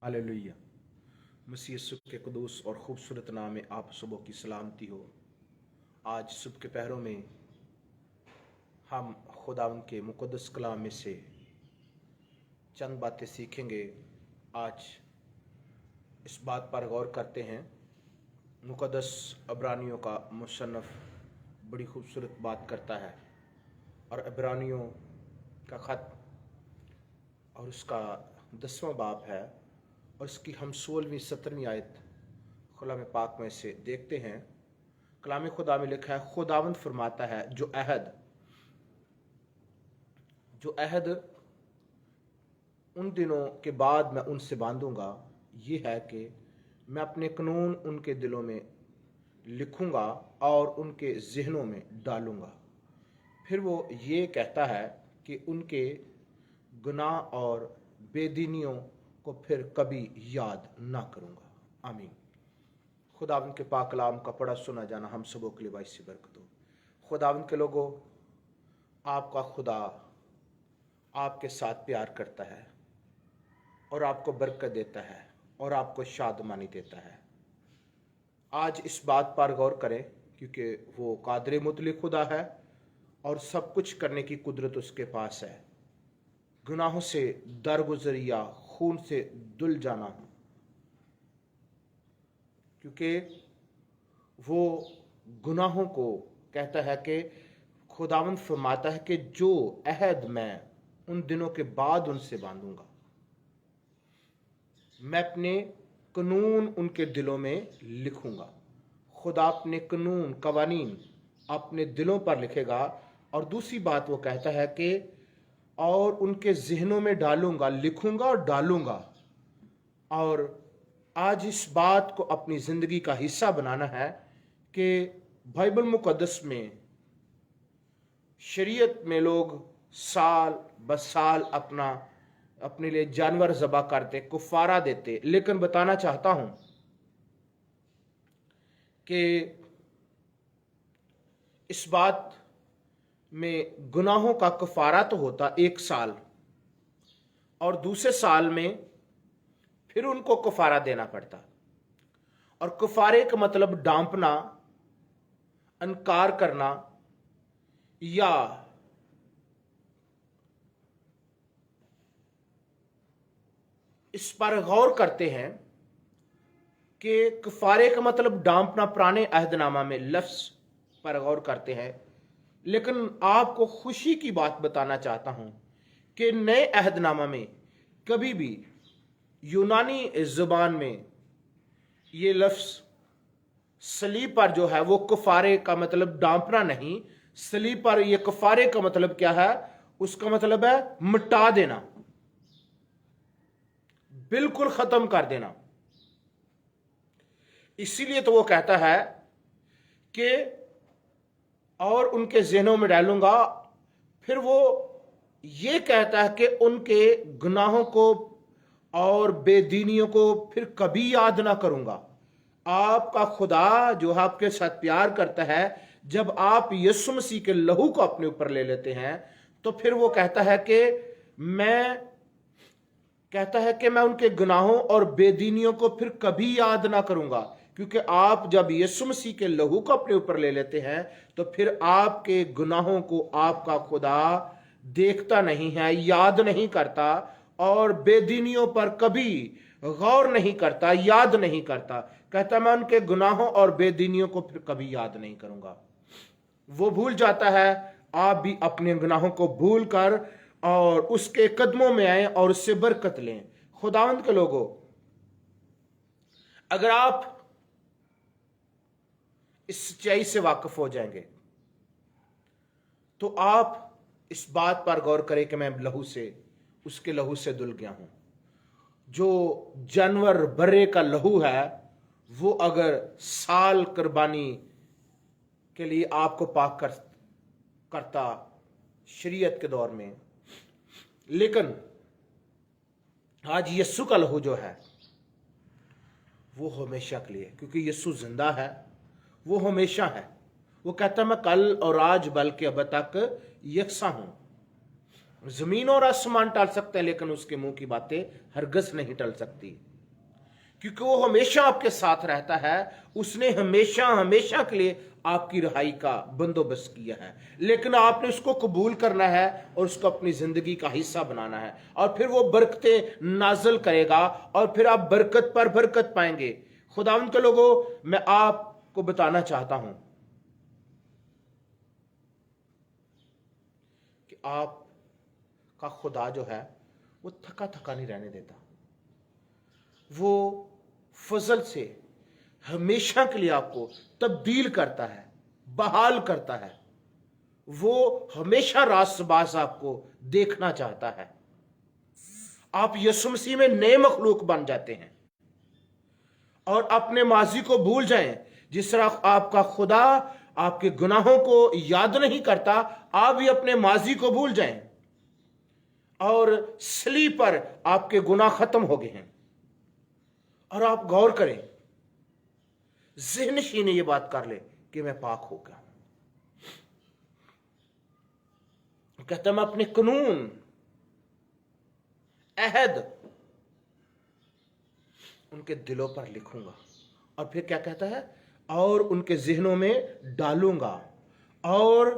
Hallelujah. मसीह यीशु के कुदूस और ख़ूबसूरत नाम में आप सबों की सलामती हो। आज सुबह के पहरों में हम खुदावंद के मुक़द्दस कलाम में से चंद बातें सीखेंगे। आज इस बात पर गौर करते हैं। मुक़द्दस इब्रानियों का मुसन्नफ़ बड़ी खूबसूरत बात करता है और इब्रानियों का ख़त और उसका 10वां बाब है और इसकी हम 16वीं 17वीं आयत कलाम पाक में से देखते हैं। कलाम खुदा में लिखा है, खुदावंद फरमाता है जो अहद उन दिनों के बाद मैं उनसे बांधूंगा, ये है कि मैं अपने कानून उनके दिलों में लिखूंगा और उनके जहनों में डालूंगा। फिर वो ये कहता है कि उनके गुनाह और बेदीनियों को फिर कभी याद ना करूंगा। आमीन। खुदावंद के पाक कलाम का पढ़ा सुना जाना हम सबों के लिए बाइस बरकत हो। खुदावंद के लोगों, आपका खुदा आपके साथ प्यार करता है और आपको बरकत देता है और आपको शादमानी देता है। आज इस बात पर गौर करें क्योंकि वो कादिर मुतलक खुदा है और सब कुछ करने की कुदरत उसके पास है। गुनाहों से दरगुजर या खून से धुल जाना, क्योंकि वो गुनाहों को कहता है कि खुदावंद फरमाता है कि जो अहद मैं उन दिनों के बाद उनसे बांधूंगा, मैं अपने कानून उनके दिलों में लिखूंगा। खुदा अपने कानून कवानीन अपने दिलों पर लिखेगा। और दूसरी बात वो कहता है कि और उनके जहनों में डालूंगा, लिखूंगा और डालूंगा। और आज इस बात को अपनी ज़िंदगी का हिस्सा बनाना है कि बाइबल मुक़द्दस में शरीयत में लोग साल ब साल अपने लिए जानवर ज़बा करते, कुफारा देते, लेकिन बताना चाहता हूं कि इस बात में गुनाहों का कफारा तो होता 1 साल और दूसरे साल में फिर उनको कफारा देना पड़ता। और कफारे का मतलब डांपना, इनकार करना या इस पर गौर करते हैं कि कफारे का मतलब डांपना। पुराने अहदनामा में लफ्ज़ पर गौर करते हैं, लेकिन आपको खुशी की बात बताना चाहता हूं कि नए अहदनामा में कभी भी यूनानी ज़ुबान में ये लफ्ज़ सलीब पर जो है वो कफारे का मतलब डांपना नहीं। सलीब पर ये कफारे का मतलब क्या है? उसका मतलब है मिटा देना, बिल्कुल खत्म कर देना। इसीलिए तो वो कहता है कि और उनके ज़हनों में डालूंगा। फिर वो ये कहता है कि उनके गुनाहों को और बेदीनियों को फिर कभी याद ना करूंगा। आपका खुदा जो आपके साथ प्यार करता है, जब आप यीशु मसीह के लहू को अपने ऊपर ले लेते हैं तो फिर वो कहता है कि मैं उनके गुनाहों और बेदीनियों को फिर कभी याद ना करूंगा। क्योंकि आप जब यीशु मसीह के लहू को अपने ऊपर ले लेते हैं तो फिर आपके गुनाहों को आपका खुदा देखता नहीं है, याद नहीं करता और बेदीनियों पर कभी गौर नहीं करता, याद नहीं करता। कहता मैं उनके गुनाहों और बेदीनियों को फिर कभी याद नहीं करूंगा। वो भूल जाता है। आप भी अपने गुनाहों को भूल कर और उसके कदमों में आए और उससे बरकत लें। खुदावंद के लोगों, अगर आप इस सच्चाई से वाकिफ हो जाएंगे तो आप इस बात पर गौर करें कि मैं उसके लहू से धुल गया हूं। जो जानवर बर्रे का लहू है वो अगर साल कुर्बानी के लिए आपको पाक करता शरीयत के दौर में, लेकिन आज यीशु का लहू जो है वो हमेशा के लिए, क्योंकि यीशु जिंदा है, वो हमेशा है। वो कहता मैं कल और आज बल्कि अब तक यकसा हूं। जमीन और आसमान टल सकते हैं लेकिन उसके मुंह की बातें हरगज नहीं टल सकती। क्योंकि वो हमेशा आपके साथ रहता है। उसने हमेशा हमेशा के लिए आपकी रिहाई का बंदोबस्त किया है, लेकिन आपने उसको कबूल करना है और उसको अपनी जिंदगी का हिस्सा बनाना है, और फिर वो बरकतें नाज़िल करेगा और फिर आप बरकत पर बरकत पाएंगे। खुदावंद के लोगों, मैं आपको बताना चाहता हूं कि आपका खुदा जो है वो थका थका नहीं रहने देता। वो फजल से हमेशा के लिए आपको तब्दील करता है, बहाल करता है। वो हमेशा रास्तबाज आपको देखना चाहता है। आप यीशु मसीह में नए मखलूक बन जाते हैं और अपने माजी को भूल जाएं। जिस तरह आपका खुदा आपके गुनाहों को याद नहीं करता, आप भी अपने माजी को भूल जाएं और सलीब पर आपके गुनाह खत्म हो गए हैं। और आप गौर करें, ज़हन ने ये बात कर ले कि मैं पाक हो गया हूं। कहता मैं अपने कानून, अहद उनके दिलों पर लिखूंगा। और फिर क्या कहता है? और उनके ज़हनों में डालूंगा। और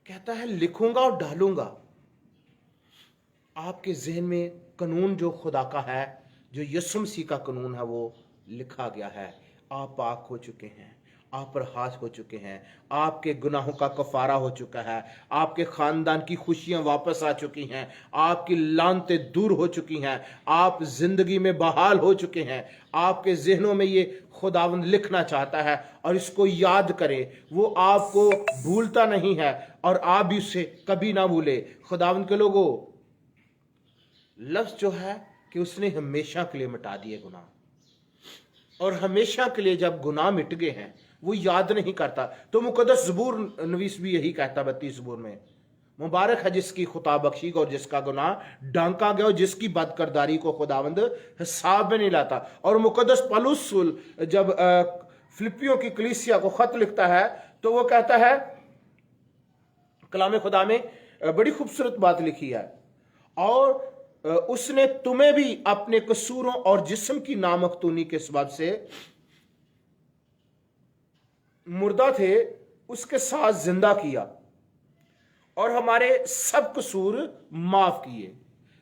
कहता है लिखूंगा और डालूंगा। आपके ज़हन में कानून जो खुदा का है, जो यीशु मसीह का कानून है, वो लिखा गया है। आप पाक हो चुके हैं, आप पर हाथ हो चुके हैं, आपके गुनाहों का कफारा हो चुका है, आपके खानदान की खुशियां वापस आ चुकी हैं, आपकी लानतें दूर हो चुकी हैं, आप जिंदगी में बहाल हो चुके हैं। आपके ज़हनों में ये खुदावंद लिखना चाहता है और इसको याद करें। वो आपको भूलता नहीं है और आप भी उसे कभी ना भूले। खुदावंद के लोगों, लफ्ज़ जो है कि उसने हमेशा के लिए मिटा दिए गुनाह, और हमेशा के लिए जब गुनाह मिट गए हैं वो याद नहीं करता। तो मुकद्दस ज़बूर नवीस भी यही कहता 32 ज़बूर में, मुबारक है जिसकी खुदा बख्शी और जिसका गुनाह ढांका गया और जिसकी बदकरदारी को खुदावंद हिसाब में नहीं लाता। और मुकद्दस पौलुस जब फिलिपियों की कलीसिया को खत लिखता है तो वो कहता है, कलाम खुदा में बड़ी खूबसूरत बात लिखी है, और उसने तुम्हें भी अपने कसूरों और जिस्म की नामख्तूनी के सबब से मुर्दा थे उसके साथ जिंदा किया और हमारे सब कसूर माफ किए।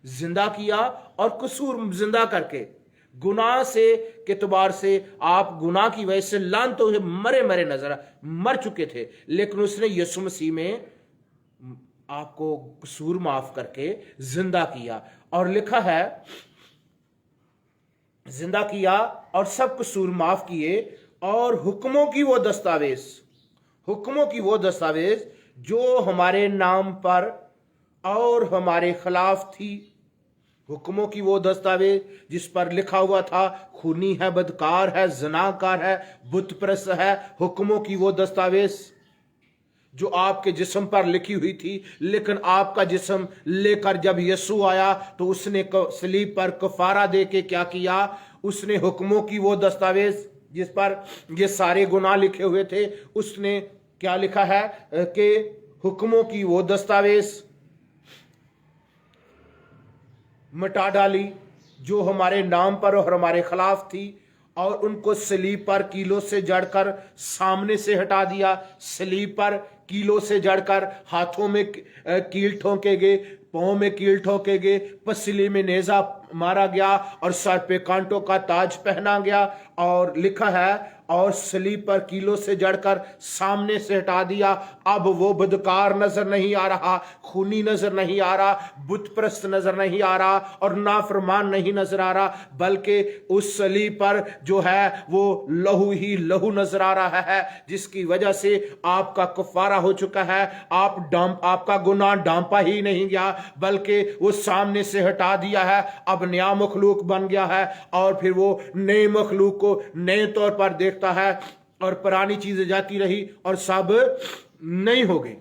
जिंदा किया और कसूर जिंदा करके, गुनाह से के एतबार से आप गुनाह की वजह से लानते हुए मरे मरे नजर मर चुके थे, लेकिन उसने यीशु मसीह में आपको कसूर माफ करके जिंदा किया। और लिखा है, जिंदा किया और सब कसूर माफ किए, और हुक्मों की वो दस्तावेज जो हमारे नाम पर और हमारे खिलाफ थी, हुक्मों की वो दस्तावेज जिस पर लिखा हुआ था खूनी है, बदकार है, ज़नाकार है, बुतप्रस्त है, हुक्मों की वो दस्तावेज जो आपके जिस्म पर लिखी हुई थी। लेकिन आपका जिस्म लेकर जब यीशु आया तो उसने सलीब पर कफारा दे के क्या किया? उसने हुक्मों की वो दस्तावेज जिस पर ये सारे गुनाह लिखे हुए थे, उसने क्या लिखा है कि हुक्मों की वो दस्तावेज मिटा डाली जो हमारे नाम पर और हमारे खिलाफ थी, और उनको सलीब पर कीलों से जड़कर सामने से हटा दिया। सलीब पर कीलों से जड़कर हाथों में कील ठोंके गए, पांव में कील ठोंके गए, पसली में नेजा मारा गया और सर पे कांटों का ताज पहना गया। और लिखा है, और सलीब पर कीलों से जड़कर सामने से हटा दिया। अब वो बदकार नजर नहीं आ रहा, खूनी नजर नहीं आ रहा, बुतप्रस्त नजर नहीं आ रहा और नाफरमान नहीं नजर आ रहा, बल्कि उस सलीब पर जो है वो लहू ही लहू नजर आ रहा है, जिसकी वजह से आपका कफारा हो चुका है। आपका गुनाह डांपा ही नहीं गया, बल्कि वो सामने से हटा दिया है। अब नया मखलूक बन गया है, और फिर वो नए मखलूक को नए तौर पर देखता है, और पुरानी चीजें जाती रही और सब नई हो गई।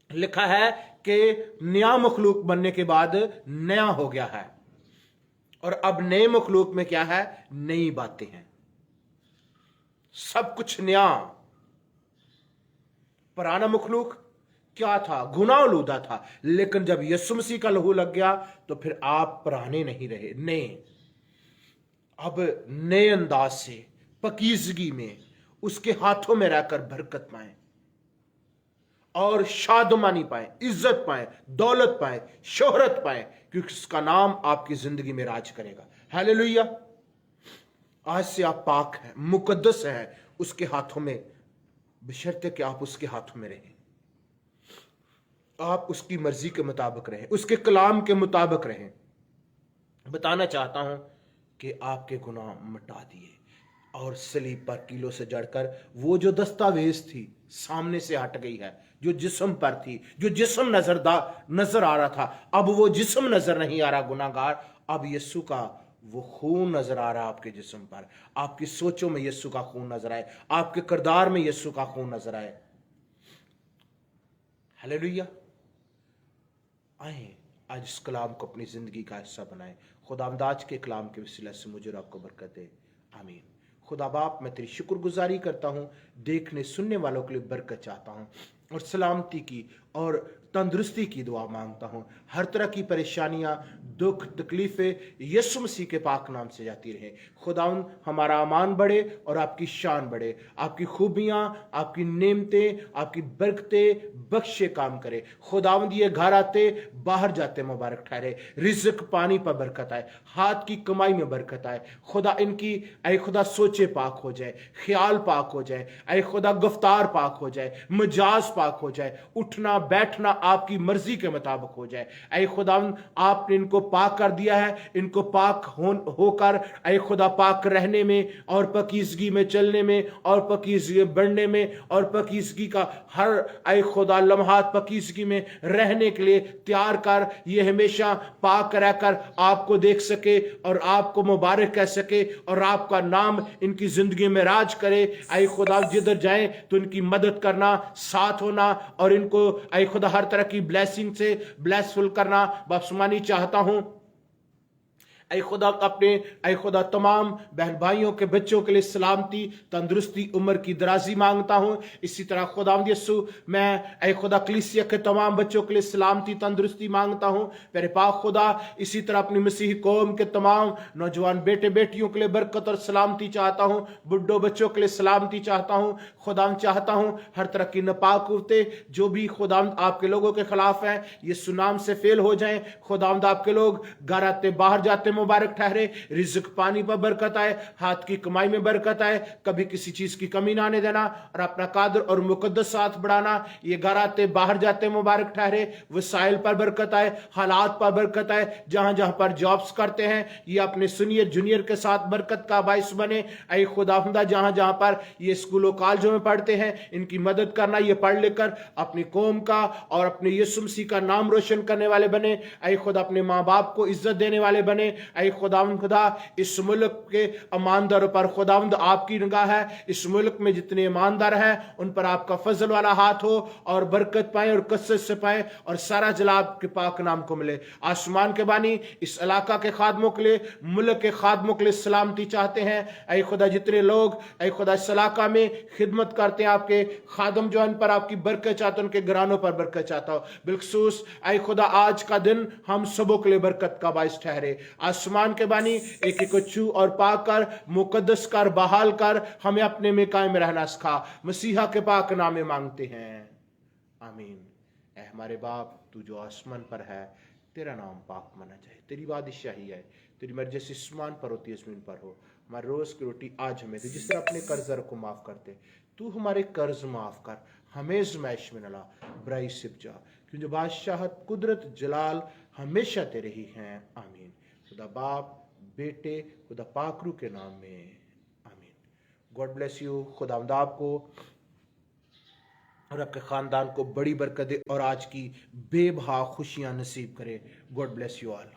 लिखा है कि नया मखलूक बनने के बाद नया हो गया है, और अब नए मखलूक में क्या है? नई बातें हैं, सब कुछ नया। पुराना मखलूक क्या था? गुनाह आलूदा था, लेकिन जब यीशु मसीह का लहू लग गया तो फिर आप पुराने नहीं रहे, नए। अब नए अंदाज से पकीजगी में उसके हाथों में रहकर बरकत पाएं और शादमानी पाएं, इज्जत पाएं, दौलत पाएं, शोहरत पाएं, क्योंकि उसका नाम आपकी जिंदगी में राज करेगा। हालेलुया। आज से आप पाक हैं, मुकद्दस हैं उसके हाथों में, बशर्ते कि आप उसके हाथों में रहें, आप उसकी मर्जी के मुताबिक रहें, उसके कलाम के मुताबिक रहें। बताना चाहता हूं कि आपके गुनाह मिटा दिए और सलीब पर कीलों से जड़कर वो जो दस्तावेज थी सामने से हट गई है, जो जिस्म पर थी, जो जिस्म नजर आ रहा था, अब वो जिस्म नजर नहीं आ रहा गुनाहगार, अब यीशु का वो खून नजर आ रहा आपके जिस्म पर। आपकी सोचों में यीशु का खून नजर आए, आपके किरदार में यीशु का खून नजर आए। हालेलुया। आए आज इस कलाम को अपनी जिंदगी का हिस्सा बनाए। खुदावंद आज के कलाम के वसीला से मुझे और आपको बरकत दे। आमीन। खुदा बाप, मैं तेरी शुक्रगुजारी करता हूँ, देखने सुनने वालों के लिए बरकत चाहता हूँ और सलामती की और तंदुरुस्ती की दुआ मांगता हूँ। हर तरह की परेशानियां, दुख, तकलीफें यीशु मसीह के पाक नाम से जाती रहे। खुदाउन हमारा अमान बढ़े और आपकी शान बढ़े, आपकी खूबियां, आपकी नेमतें, आपकी बरकतें बख्शे काम करे। खुदावंद ये घर आते बाहर जाते मुबारक ठहरे, रिज़्क पानी पर बरकत आए, हाथ की कमाई में बरकत आए। खुदा इनकी ऐ खुदा सोचे पाक हो जाए, ख्याल पाक हो जाए, ऐ खुदा गुफ्तार पाक हो जाए, मिजाज पाक हो जाए, उठना बैठना आपकी मर्जी के मुताबिक हो जाए। ऐ खुदावंद आपने इनको पाक कर दिया है, इनको पाक होकर ऐ खुदा पाक रहने में और पकीजगी में चलने में और पकीजगी बढ़ने में और पकीजगी का हर ऐ खुदा लम्हात पकीजगी में रहने के लिए तैयार कर। ये हमेशा पाक रहकर आपको देख सके और आपको मुबारक कह सके और आपका नाम इनकी जिंदगी में राज करे। ऐ खुदा जिधर जाए तो इनकी मदद करना, साथ होना और इनको ऐ खुदा हर तरह की ब्लेसिंग से ब्लेसफुल करना बख्शमानी चाहता हूं। ऐ खुदा अपने ऐ खुदा तमाम बहन भाइयों के बच्चों के लिए सलामती, तंदुरुस्ती, उम्र की दराजी मांगता हूं। इसी तरह खुदावंद यीशु मैं ऐ खुदा कलीसिया के तमाम बच्चों के लिए सलामती, तंदुरुस्ती मांगता हूं। मेरे पाक खुदा इसी तरह अपनी मसीही कौम के तमाम नौजवान बेटे बेटियों के लिए बरकत और सलामती चाहता हूं, बुढ़ों बच्चों के लिए सलामती चाहता हूं। खुदावंद चाहता हूं हर तरह की नापाक कुव्वतें जो भी खुदावंद आपके लोगों के खिलाफ हैं यीशु नाम से फेल हो जाएं। खुदावंद आपके लोग घर आते बाहर जाते मुबारक ठहरे, रिज़्क पानी पर बरकत आए, हाथ की कमाई में बरकत आए, कभी किसी चीज की कमी ना आने देना और अपना कादर और मुकद्दस साथ बढ़ाना। ये घर आते बाहर जाते मुबारक ठहरे, वसाइल पर बरकत आए, हालात पर बरकत आए, जहां जहां पर जॉब्स करते हैं ये अपने सीनियर जूनियर के साथ बरकत का बाइस बने। ऐ खुदावंदा जहां जहां पर ये स्कूलों कॉलेजों में पढ़ते हैं इनकी मदद करना, ये पढ़ लेकर अपनी कौम का और अपने यीशु मसीह का नाम रोशन करने वाले बने। ऐ खुदा अपने माँ बाप को इज्जत देने वाले बने। ऐ खुदावंद खुदा इस मुल्क के ईमानदारों पर खुदावंद आपकी निगाह है। इस मुल्क में जितने ईमानदार हैं उन पर आपका फजल वाला हाथ हो और बरकत पाए और कसरत से पाए और सारा जलाब के पाक नाम को मिले। आसमान के बानी इस इलाका के खादमों के लिए, मुल्क के खादमों के लिए सलामती चाहते हैं। ऐ खुदा जितने लोग ऐ खुदा इस इलाका में खिदमत करते हैं आपके खादम जो इन पर आपकी बरकत चाहते, उनके घरानों पर बरकत चाहता हो। बिलखसूस ऐ खुदा आज का दिन हम सबों के लिए बरकत का बाइस ठहरे। आसमान के बानी एक एक को छू और पाक कर, मुकद्दस कर, बहाल कर, हमें अपने में कायम रहना सिखा। मसीहा के पाक नाम में मांगते हैं, आमीन। ऐ हमारे बाप तू जो आसमान पर है, तेरा नाम पाक माना जाए, तेरी बादशाही है, तेरी मर्जी जैसे आसमान पर होती है जमीन पर हो। हमारे रोज की रोटी आज हमें दे, जिस तरह अपने कर्जदार को माफ करते तू हमारे कर्ज माफ कर, हमें आज़माइश में न ला, बुराई से बचा, क्योंकि बादशाहत, कुदरत, जलाल हमेशा तेरे ही हैं, आमीन। खुदा बाप, बेटे, खुदा पाकरू के नाम में, आमीन। God bless you. खुदावंद आपको और आपके खानदान को बड़ी बरकत दे और आज की बेबहा खुशियां नसीब करे। God bless you all.